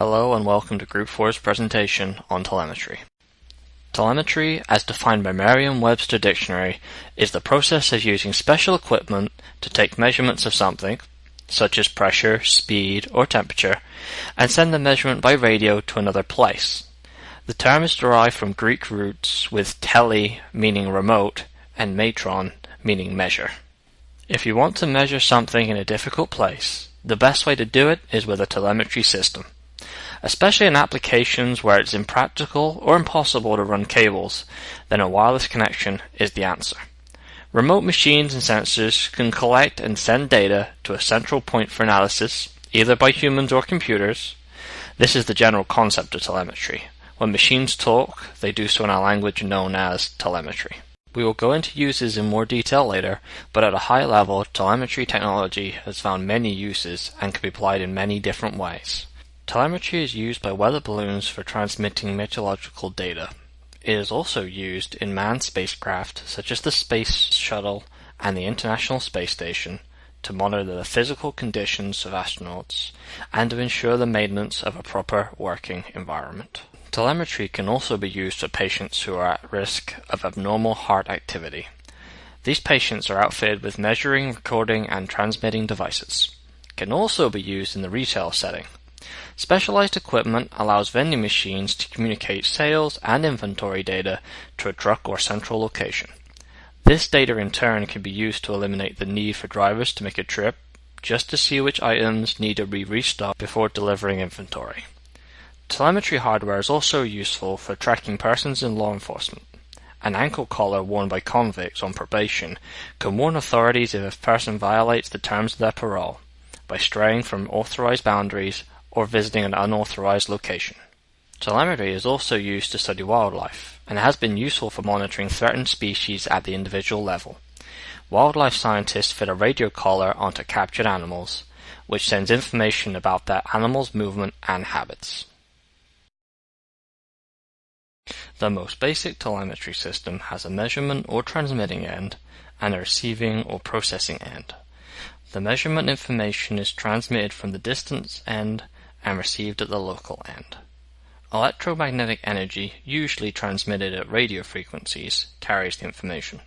Hello and welcome to Group 4's presentation on telemetry. Telemetry, as defined by Merriam-Webster Dictionary, is the process of using special equipment to take measurements of something, such as pressure, speed, or temperature, and send the measurement by radio to another place. The term is derived from Greek roots with tele meaning remote and metron meaning measure. If you want to measure something in a difficult place, the best way to do it is with a telemetry system. Especially in applications where it's impractical or impossible to run cables, then a wireless connection is the answer. Remote machines and sensors can collect and send data to a central point for analysis, either by humans or computers. This is the general concept of telemetry. When machines talk, they do so in a language known as telemetry. We will go into uses in more detail later, but at a high level, telemetry technology has found many uses and can be applied in many different ways. Telemetry is used by weather balloons for transmitting meteorological data. It is also used in manned spacecraft such as the Space Shuttle and the International Space Station to monitor the physical conditions of astronauts and to ensure the maintenance of a proper working environment. Telemetry can also be used for patients who are at risk of abnormal heart activity. These patients are outfitted with measuring, recording, and transmitting devices. It can also be used in the retail setting. Specialized equipment allows vending machines to communicate sales and inventory data to a truck or central location. This data in turn can be used to eliminate the need for drivers to make a trip just to see which items need to be restocked before delivering inventory. Telemetry hardware is also useful for tracking persons in law enforcement. An ankle collar worn by convicts on probation can warn authorities if a person violates the terms of their parole by straying from authorized boundaries or visiting an unauthorized location. Telemetry is also used to study wildlife, and has been useful for monitoring threatened species at the individual level. Wildlife scientists fit a radio collar onto captured animals, which sends information about that animal's movement and habits. The most basic telemetry system has a measurement or transmitting end and a receiving or processing end. The measurement information is transmitted from the distance end and received at the local end. Electromagnetic energy, usually transmitted at radio frequencies, carries the information.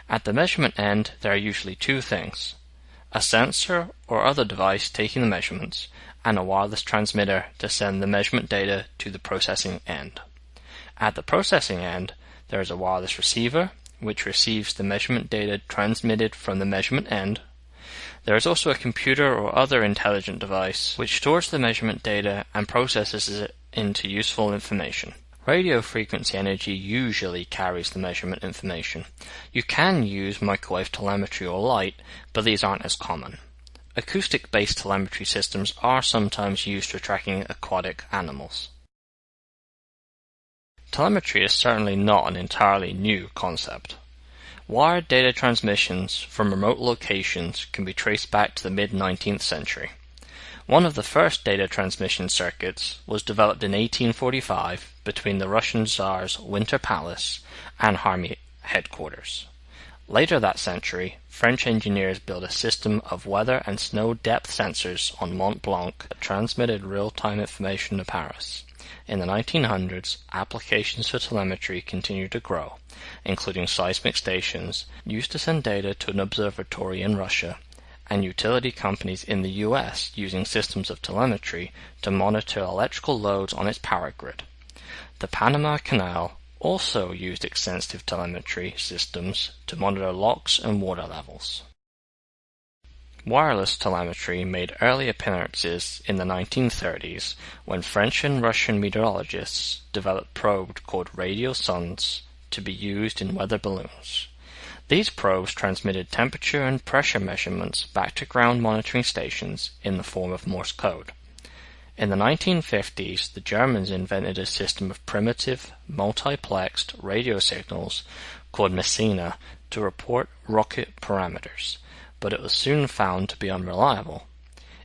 At the measurement end, there are usually two things: a sensor or other device taking the measurements, and a wireless transmitter to send the measurement data to the processing end. At the processing end, there is a wireless receiver, which receives the measurement data transmitted from the measurement end. There is also a computer or other intelligent device which stores the measurement data and processes it into useful information. Radio frequency energy usually carries the measurement information. You can use microwave telemetry or light, but these aren't as common. Acoustic-based telemetry systems are sometimes used for tracking aquatic animals. Telemetry is certainly not an entirely new concept. Wired data transmissions from remote locations can be traced back to the mid-19th century. One of the first data transmission circuits was developed in 1845 between the Russian Tsar's Winter Palace and Army headquarters. Later that century, French engineers built a system of weather and snow depth sensors on Mont Blanc that transmitted real-time information to Paris. In the 1900s, applications for telemetry continued to grow, including seismic stations used to send data to an observatory in Russia, and utility companies in the US using systems of telemetry to monitor electrical loads on its power grid. The Panama Canal also used extensive telemetry systems to monitor locks and water levels. Wireless telemetry made early appearances in the 1930s when French and Russian meteorologists developed probes called radiosondes to be used in weather balloons. These probes transmitted temperature and pressure measurements back to ground monitoring stations in the form of Morse code. In the 1950s, the Germans invented a system of primitive, multiplexed radio signals called Messina to report rocket parameters, but it was soon found to be unreliable.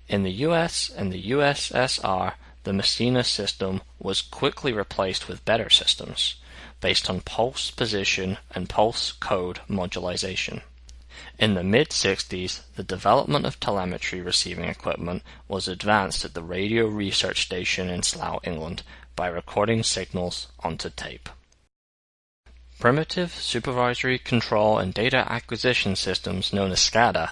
In the US and the USSR, the Messina system was quickly replaced with better systems, based on pulse position and pulse code modulation. In the mid-60s, the development of telemetry receiving equipment was advanced at the Radio Research Station in Slough, England, by recording signals onto tape. Primitive supervisory control and data acquisition systems known as SCADA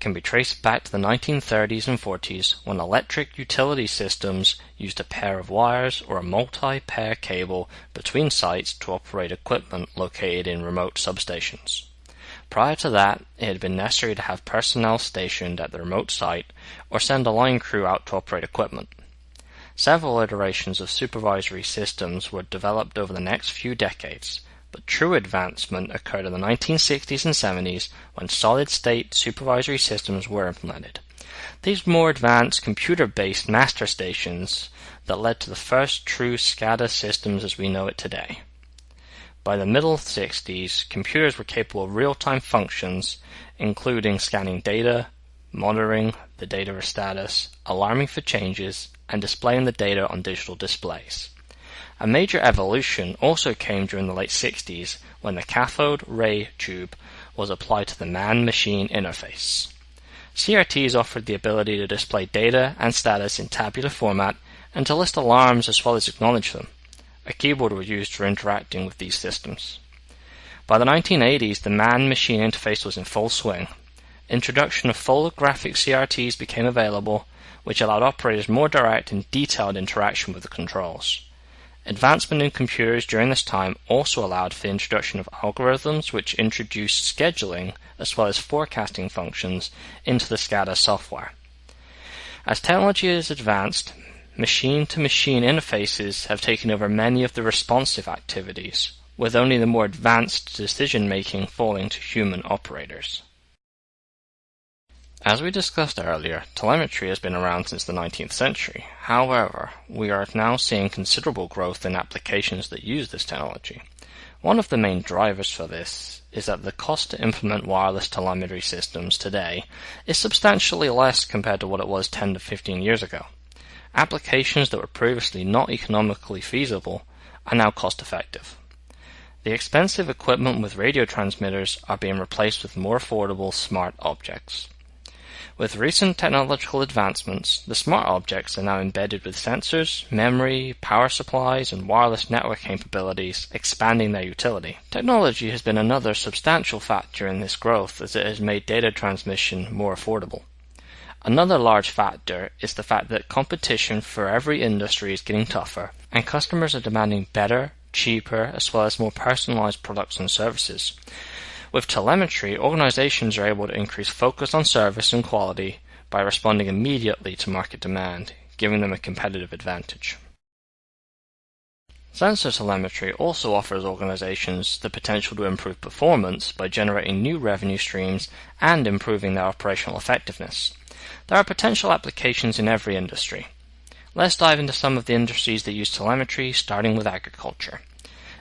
can be traced back to the 1930s and 40s when electric utility systems used a pair of wires or a multi-pair cable between sites to operate equipment located in remote substations. Prior to that, it had been necessary to have personnel stationed at the remote site or send a line crew out to operate equipment. Several iterations of supervisory systems were developed over the next few decades, but true advancement occurred in the 1960s and 70s when solid-state supervisory systems were implemented. These more advanced computer-based master stations that led to the first true SCADA systems as we know it today. By the middle 60s, computers were capable of real-time functions, including scanning data, monitoring the data status, alarming for changes, and displaying the data on digital displays. A major evolution also came during the late 60s when the cathode ray tube was applied to the man-machine interface. CRTs offered the ability to display data and status in tabular format and to list alarms as well as acknowledge them. A keyboard was used for interacting with these systems. By the 1980s, the man-machine interface was in full swing. Introduction of full-graphic CRTs became available, which allowed operators more direct and detailed interaction with the controls. Advancement in computers during this time also allowed for the introduction of algorithms which introduced scheduling as well as forecasting functions into the SCADA software. As technology has advanced, machine-to-machine interfaces have taken over many of the responsive activities, with only the more advanced decision-making falling to human operators. As we discussed earlier, telemetry has been around since the 19th century. However, we are now seeing considerable growth in applications that use this technology. One of the main drivers for this is that the cost to implement wireless telemetry systems today is substantially less compared to what it was 10 to 15 years ago. Applications that were previously not economically feasible are now cost-effective. The expensive equipment with radio transmitters are being replaced with more affordable smart objects. With recent technological advancements, the smart objects are now embedded with sensors, memory, power supplies, and wireless network capabilities, expanding their utility. Technology has been another substantial factor in this growth as it has made data transmission more affordable. Another large factor is the fact that competition for every industry is getting tougher, and customers are demanding better, cheaper, as well as more personalized products and services. With telemetry, organizations are able to increase focus on service and quality by responding immediately to market demand, giving them a competitive advantage. Sensor telemetry also offers organizations the potential to improve performance by generating new revenue streams and improving their operational effectiveness. There are potential applications in every industry. Let's dive into some of the industries that use telemetry, starting with agriculture.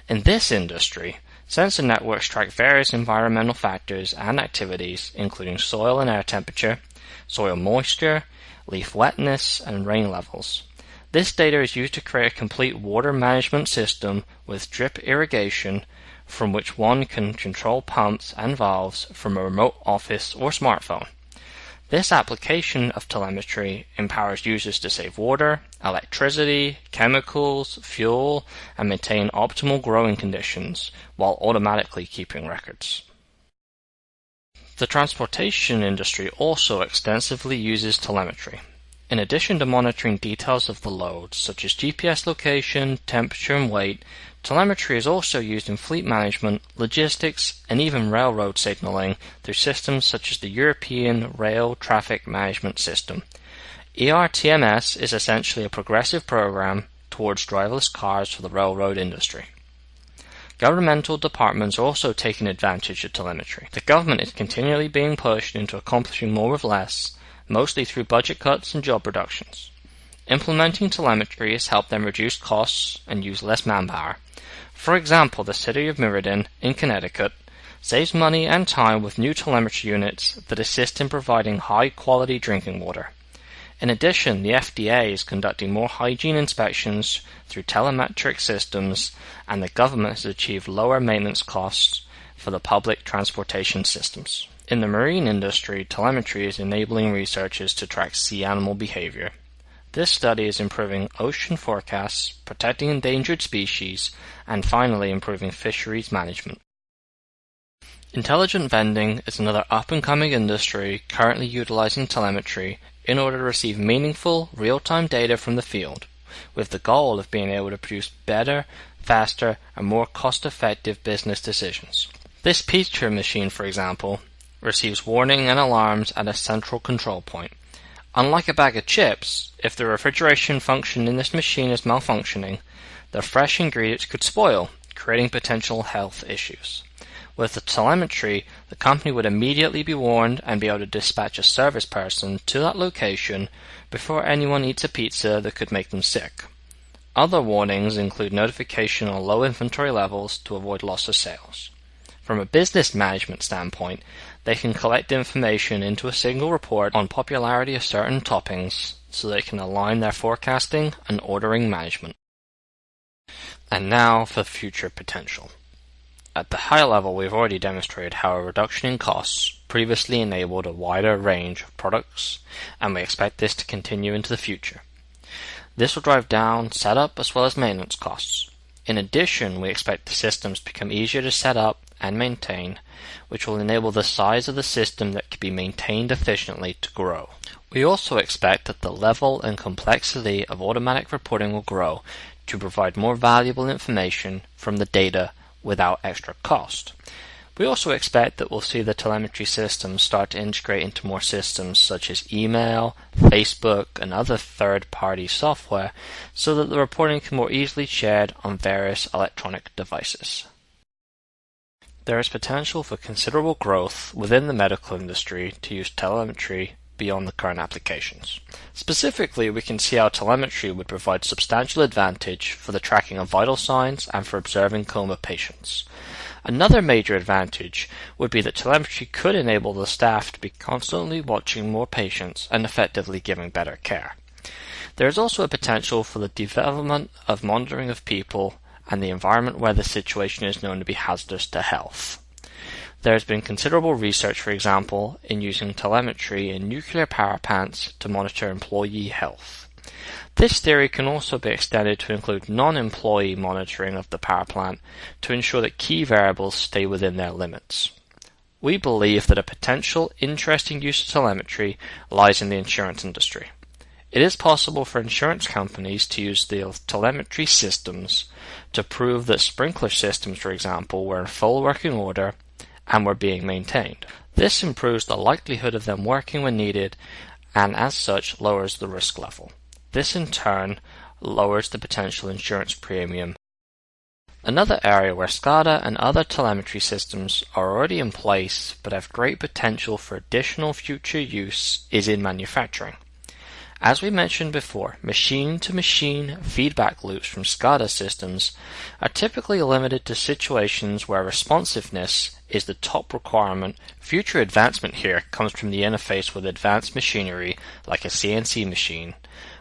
In this industry, sensor networks track various environmental factors and activities, including soil and air temperature, soil moisture, leaf wetness, and rain levels. This data is used to create a complete water management system with drip irrigation, from which one can control pumps and valves from a remote office or smartphone. This application of telemetry empowers users to save water, electricity, chemicals, fuel, and maintain optimal growing conditions while automatically keeping records. The transportation industry also extensively uses telemetry. In addition to monitoring details of the load, such as GPS location, temperature, and weight, telemetry is also used in fleet management, logistics, and even railroad signaling through systems such as the European Rail Traffic Management System. ERTMS is essentially a progressive program towards driverless cars for the railroad industry. Governmental departments are also taking advantage of telemetry. The government is continually being pushed into accomplishing more with less, mostly through budget cuts and job reductions. Implementing telemetry has helped them reduce costs and use less manpower. For example, the city of Meriden in Connecticut saves money and time with new telemetry units that assist in providing high-quality drinking water. In addition, the FDA is conducting more hygiene inspections through telemetric systems, and the government has achieved lower maintenance costs for the public transportation systems. In the marine industry, telemetry is enabling researchers to track sea animal behavior. This study is improving ocean forecasts, protecting endangered species, and finally improving fisheries management. Intelligent vending is another up-and-coming industry currently utilizing telemetry in order to receive meaningful, real-time data from the field, with the goal of being able to produce better, faster, and more cost-effective business decisions. This pizza machine, for example, receives warning and alarms at a central control point. Unlike a bag of chips, if the refrigeration function in this machine is malfunctioning, the fresh ingredients could spoil, creating potential health issues. With the telemetry, the company would immediately be warned and be able to dispatch a service person to that location before anyone eats a pizza that could make them sick. Other warnings include notification on low inventory levels to avoid loss of sales. From a business management standpoint, they can collect information into a single report on popularity of certain toppings so they can align their forecasting and ordering management. And now for future potential. At the high level, we've already demonstrated how a reduction in costs previously enabled a wider range of products, and we expect this to continue into the future. This will drive down setup as well as maintenance costs. In addition, we expect the systems to become easier to set up and maintain, which will enable the size of the system that can be maintained efficiently to grow. We also expect that the level and complexity of automatic reporting will grow to provide more valuable information from the data without extra cost. We also expect that we'll see the telemetry systems start to integrate into more systems such as email, Facebook, and other third-party software so that the reporting can more easily be shared on various electronic devices. There is potential for considerable growth within the medical industry to use telemetry beyond the current applications. Specifically, we can see how telemetry would provide substantial advantage for the tracking of vital signs and for observing coma patients. Another major advantage would be that telemetry could enable the staff to be constantly watching more patients and effectively giving better care. There is also a potential for the development of monitoring of people and the environment where the situation is known to be hazardous to health. There has been considerable research, for example, in using telemetry in nuclear power plants to monitor employee health. This theory can also be extended to include non-employee monitoring of the power plant to ensure that key variables stay within their limits. We believe that a potential interesting use of telemetry lies in the insurance industry. It is possible for insurance companies to use the telemetry systems to prove that sprinkler systems, for example, were in full working order and were being maintained. This improves the likelihood of them working when needed and as such lowers the risk level. This in turn lowers the potential insurance premium. Another area where SCADA and other telemetry systems are already in place but have great potential for additional future use is in manufacturing. As we mentioned before, machine-to-machine feedback loops from SCADA systems are typically limited to situations where responsiveness is the top requirement. Future advancement here comes from the interface with advanced machinery like a CNC machine,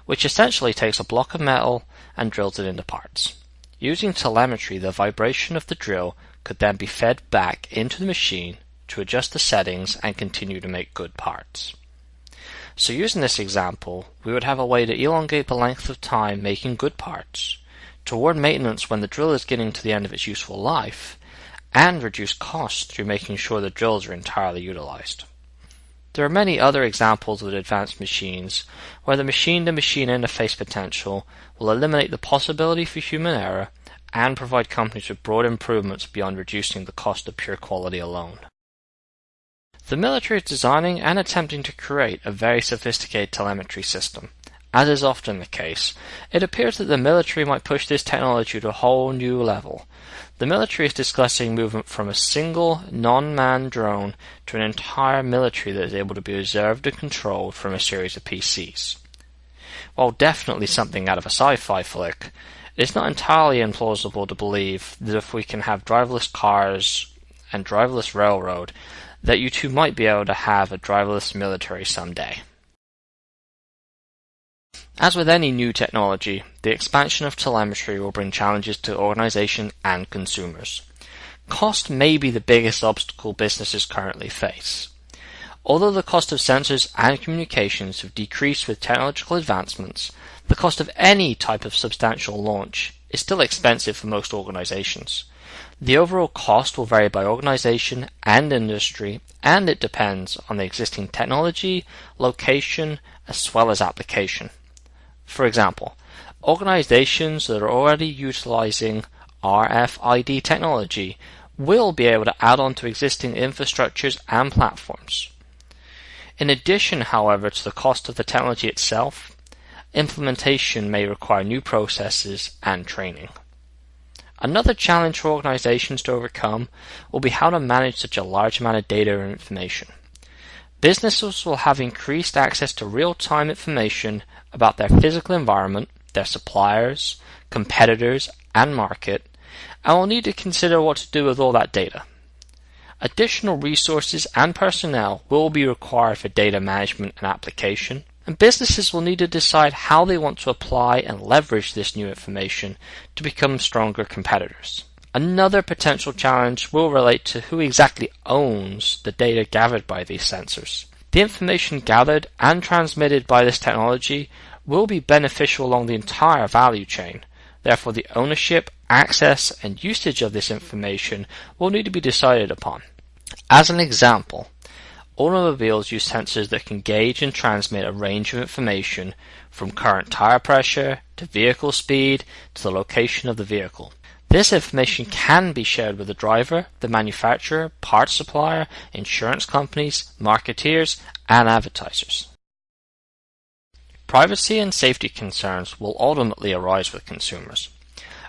which essentially takes a block of metal and drills it into parts. Using telemetry, the vibration of the drill could then be fed back into the machine to adjust the settings and continue to make good parts. So using this example, we would have a way to elongate the length of time making good parts, to warn maintenance when the drill is getting to the end of its useful life, and reduce costs through making sure the drills are entirely utilized. There are many other examples with advanced machines where the machine-to-machine interface potential will eliminate the possibility for human error and provide companies with broad improvements beyond reducing the cost of pure quality alone. The military is designing and attempting to create a very sophisticated telemetry system. As is often the case, it appears that the military might push this technology to a whole new level. The military is discussing movement from a single non-manned drone to an entire military that is able to be observed and controlled from a series of PCs. While definitely something out of a sci-fi flick, it is not entirely implausible to believe that if we can have driverless cars and driverless railroad, that you too might be able to have a driverless military someday. As with any new technology, the expansion of telemetry will bring challenges to organization and consumers. Cost may be the biggest obstacle businesses currently face. Although the cost of sensors and communications have decreased with technological advancements, the cost of any type of substantial launch is still expensive for most organizations. The overall cost will vary by organization and industry, and it depends on the existing technology, location, as well as application. For example, organizations that are already utilizing RFID technology will be able to add on to existing infrastructures and platforms. In addition, however, to the cost of the technology itself, implementation may require new processes and training. Another challenge for organizations to overcome will be how to manage such a large amount of data or information. Businesses will have increased access to real-time information about their physical environment, their suppliers, competitors, and market, and will need to consider what to do with all that data. Additional resources and personnel will be required for data management and application, and businesses will need to decide how they want to apply and leverage this new information to become stronger competitors. Another potential challenge will relate to who exactly owns the data gathered by these sensors. The information gathered and transmitted by this technology will be beneficial along the entire value chain. Therefore, the ownership, access, and usage of this information will need to be decided upon. As an example, automobiles use sensors that can gauge and transmit a range of information from current tire pressure to vehicle speed to the location of the vehicle. This information can be shared with the driver, the manufacturer, parts supplier, insurance companies, marketeers, and advertisers. Privacy and safety concerns will ultimately arise with consumers.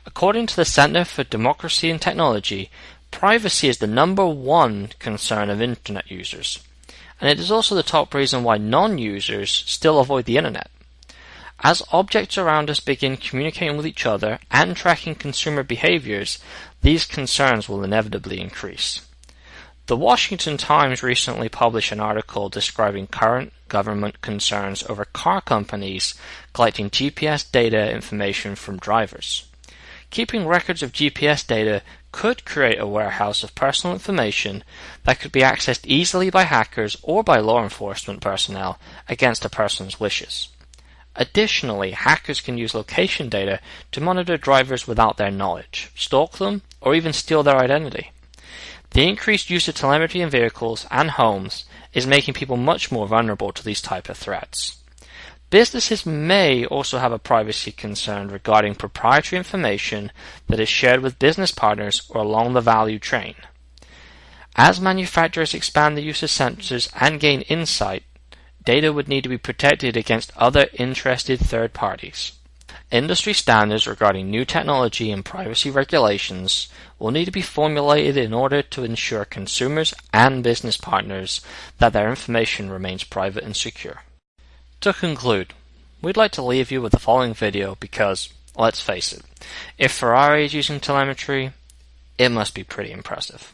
According to the Center for Democracy and Technology, privacy is the #1 concern of Internet users, and it is also the top reason why non-users still avoid the Internet. As objects around us begin communicating with each other and tracking consumer behaviors, these concerns will inevitably increase. The Washington Times recently published an article describing current government concerns over car companies collecting GPS data information from drivers. Keeping records of GPS data could create a warehouse of personal information that could be accessed easily by hackers or by law enforcement personnel against a person's wishes. Additionally, hackers can use location data to monitor drivers without their knowledge, stalk them, or even steal their identity. The increased use of telemetry in vehicles and homes is making people much more vulnerable to these type of threats. Businesses may also have a privacy concern regarding proprietary information that is shared with business partners or along the value chain. As manufacturers expand the use of sensors and gain insight, data would need to be protected against other interested third parties. Industry standards regarding new technology and privacy regulations will need to be formulated in order to ensure consumers and business partners that their information remains private and secure. To conclude, we'd like to leave you with the following video because, let's face it, if Ferrari is using telemetry, it must be pretty impressive.